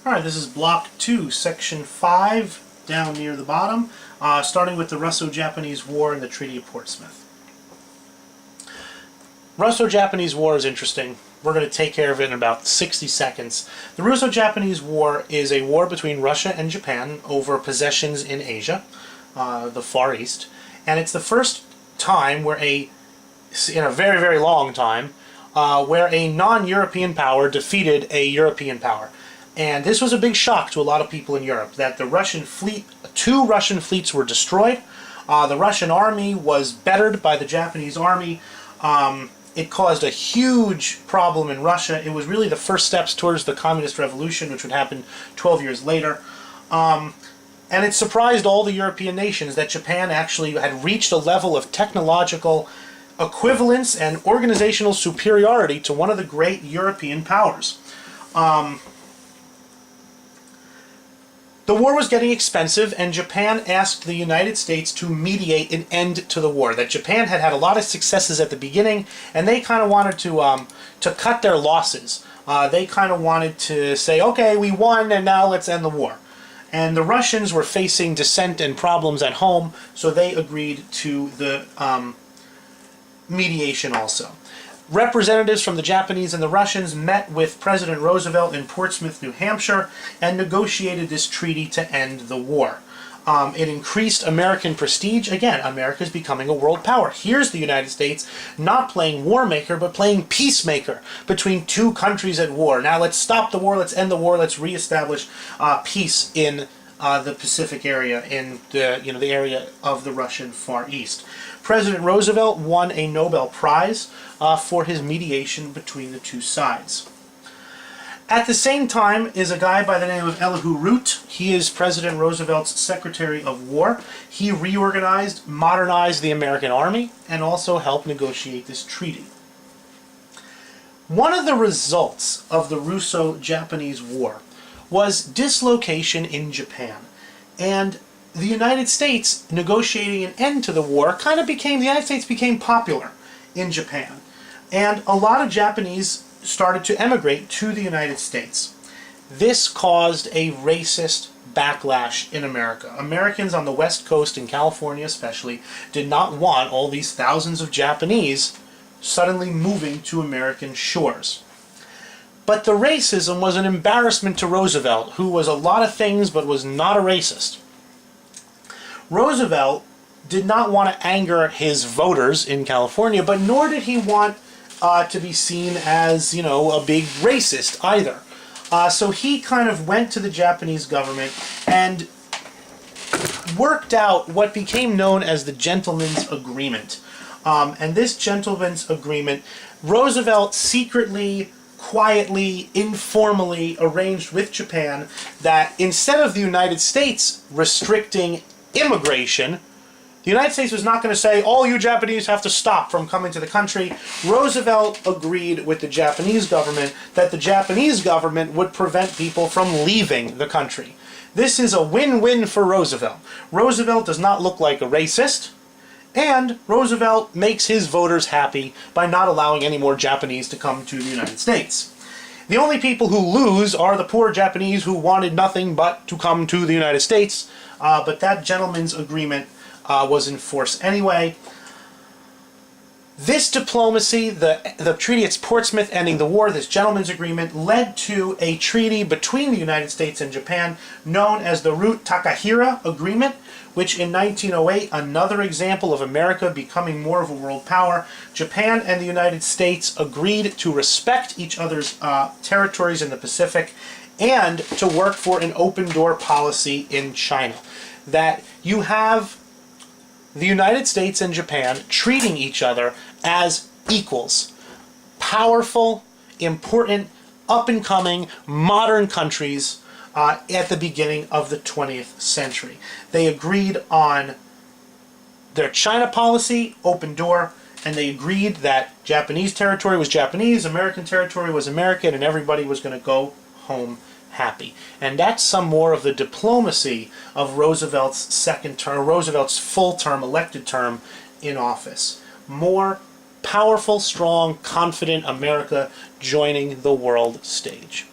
Alright, this is Block 2, Section 5, down near the bottom, starting with the Russo-Japanese War and the Treaty of Portsmouth. Russo-Japanese War is interesting. We're going to take care of it in about 60 seconds. The Russo-Japanese War is a war between Russia and Japan over possessions in Asia, the Far East, and it's the first time where in a very, very long time, where a non-European power defeated a European power. And this was a big shock to a lot of people in Europe, that the Russian fleet, 2 Russian fleets were destroyed. The Russian army was bettered by the Japanese army. It caused a huge problem in Russia. It was really the first steps towards the Communist Revolution, which would happen 12 years later. And it surprised all the European nations that Japan actually had reached a level of technological equivalence and organizational superiority to one of the great European powers. The war was getting expensive, and Japan asked the United States to mediate an end to the war. That Japan had had a lot of successes at the beginning, and they kind of wanted to cut their losses. They kind of wanted to say, okay, we won, and now let's end the war. And the Russians were facing dissent and problems at home, so they agreed to the mediation also. Representatives from the Japanese and the Russians met with President Roosevelt in Portsmouth, New Hampshire, and negotiated this treaty to end the war. It increased American prestige. Again, America's becoming a world power. Here's the United States not playing war maker, but playing peacemaker between 2 countries at war. Now let's stop the war, let's end the war, let's reestablish peace in the Pacific area, in the area of the Russian Far East. President Roosevelt won a Nobel Prize for his mediation between the 2 sides. At the same time is a guy by the name of Elihu Root. He is President Roosevelt's Secretary of War. He reorganized, modernized the American Army, and also helped negotiate this treaty. One of the results of the Russo-Japanese War was dislocation in Japan. And the United States negotiating an end to the war the United States became popular in Japan. And a lot of Japanese started to emigrate to the United States. This caused a racist backlash in America. Americans on the West Coast, in California especially, did not want all these thousands of Japanese suddenly moving to American shores. But the racism was an embarrassment to Roosevelt, who was a lot of things but was not a racist. Roosevelt did not want to anger his voters in California, but nor did he want to be seen as, a big racist either. So he kind of went to the Japanese government and worked out what became known as the Gentleman's Agreement. And this Gentleman's Agreement, Roosevelt secretly, quietly, informally arranged with Japan that instead of the United States restricting immigration, the United States was not going to say, all you Japanese have to stop from coming to the country. Roosevelt agreed with the Japanese government that the Japanese government would prevent people from leaving the country. This is a win-win for Roosevelt. Roosevelt does not look like a racist, and Roosevelt makes his voters happy by not allowing any more Japanese to come to the United States. The only people who lose are the poor Japanese who wanted nothing but to come to the United States, but that gentleman's agreement was in force anyway. This diplomacy, the treaty at Portsmouth ending the war, this gentleman's agreement, led to a treaty between the United States and Japan known as the Takahira Agreement, which in 1908, another example of America becoming more of a world power, Japan and the United States agreed to respect each other's territories in the Pacific and to work for an open door policy in China. That you have the United States and Japan treating each other as equals. Powerful, important, up-and-coming, modern countries at the beginning of the 20th century. They agreed on their China policy, open door, and they agreed that Japanese territory was Japanese, American territory was American, and everybody was going to go home happy. And that's some more of the diplomacy of Roosevelt's second term, Roosevelt's full term, elected term in office. More powerful, strong, confident America joining the world stage.